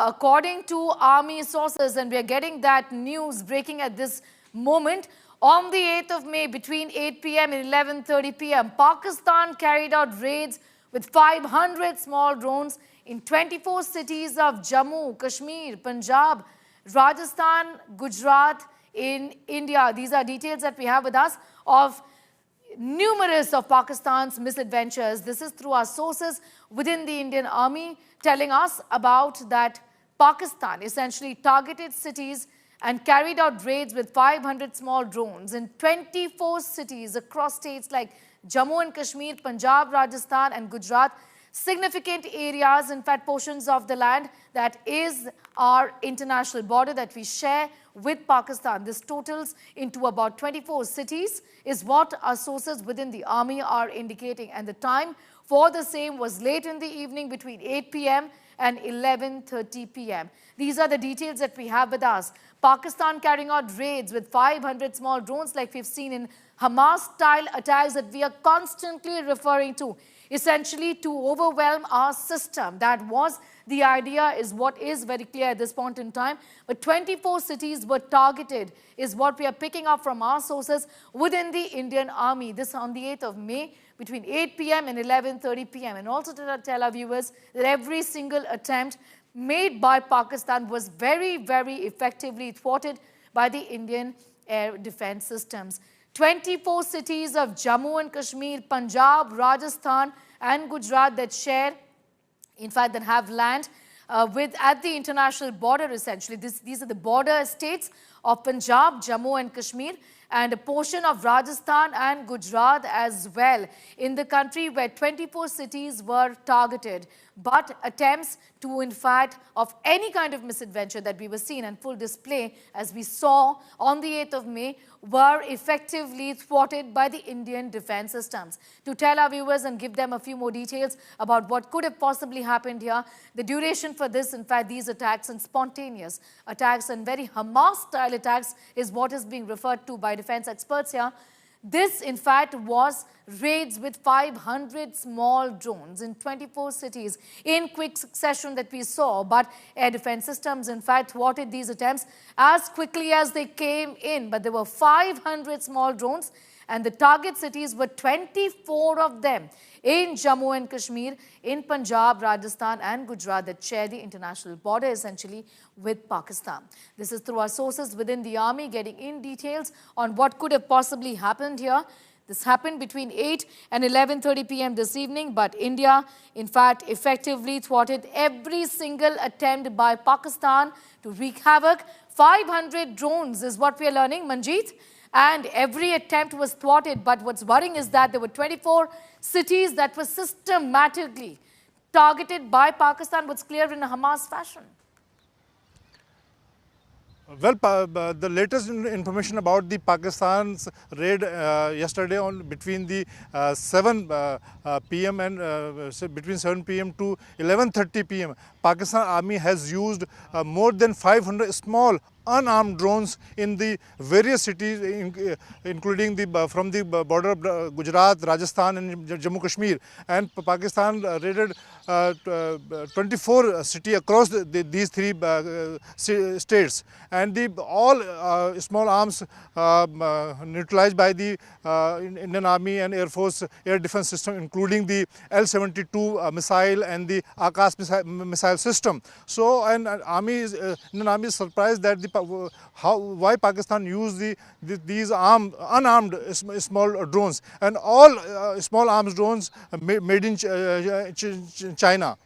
According to army sources, and we are getting that news breaking at this moment, on the 8th of May between 8 p.m. and 11:30 p.m., Pakistan carried out raids with 500 small drones in 24 cities of Jammu, Kashmir, Punjab, Rajasthan, Gujarat in India. These are details that we have with us of numerous of Pakistan's misadventures. This is through our sources within the Indian Army telling us about that Pakistan essentially targeted cities and carried out raids with 500 small drones in 24 cities across states like Jammu and Kashmir, Punjab, Rajasthan and Gujarat. Significant areas, in fact, portions of the land that is our international border that we share with Pakistan. This totals into about 24 cities is what our sources within the army are indicating. And the time for the same was late in the evening between 8 p.m. and 11:30 p.m. These are the details that we have with us. Pakistan carrying out raids with 500 small drones like we've seen in Hamas-style attacks that we are constantly referring to, essentially to overwhelm our system. That was the idea, is what is very clear at this point in time. But 24 cities were targeted is what we are picking up from our sources within the Indian Army. This on the 8th of May between 8 p.m. and 11:30 p.m. And also to tell our viewers that every single attempt made by Pakistan was very, very effectively thwarted by the Indian air defense systems. 24 cities of Jammu and Kashmir, Punjab, Rajasthan and Gujarat that share, in fact, that have land at the international border essentially. These are the border states of Punjab, Jammu and Kashmir, and a portion of Rajasthan and Gujarat as well in the country where 24 cities were targeted. But attempts to, in fact, of any kind of misadventure that we were seeing and full display as we saw on the 8th of May were effectively thwarted by the Indian defense systems. To tell our viewers and give them a few more details about what could have possibly happened here, the duration for this, in fact, these attacks and spontaneous attacks and very Hamas-style attacks is what is being referred to by defense experts here. This, in fact, was raids with 500 small drones in 24 cities in quick succession that we saw. But air defense systems, in fact, thwarted these attempts as quickly as they came in. But there were 500 small drones and the target cities were 24 of them in Jammu and Kashmir, in Punjab, Rajasthan and Gujarat that share the international border essentially with Pakistan. This is through our sources within the army getting in details on what could have possibly happened here. This happened between 8 and 11:30 p.m. this evening, but India, in fact, effectively thwarted every single attempt by Pakistan to wreak havoc. 500 drones is what we are learning, Manjeet. And every attempt was thwarted. But what's worrying is that there were 24 cities that were systematically targeted by Pakistan, what's clear in a Hamas fashion. Well, the latest information about the Pakistan's raid yesterday on between the 7 p.m. and between 7 p.m. to 11:30 p.m. Pakistan Army has used more than 500 small unarmed drones in the various cities, including from the border of Gujarat, Rajasthan and Jammu Kashmir. And Pakistan raided 24 cities across these three states. And all small arms neutralized by the Indian Army and Air Force air defense system, including the L-72 missile and the Akash missile system. So, and Indian Army is surprised that why Pakistan used these unarmed small drones, and all small arms drones made in China.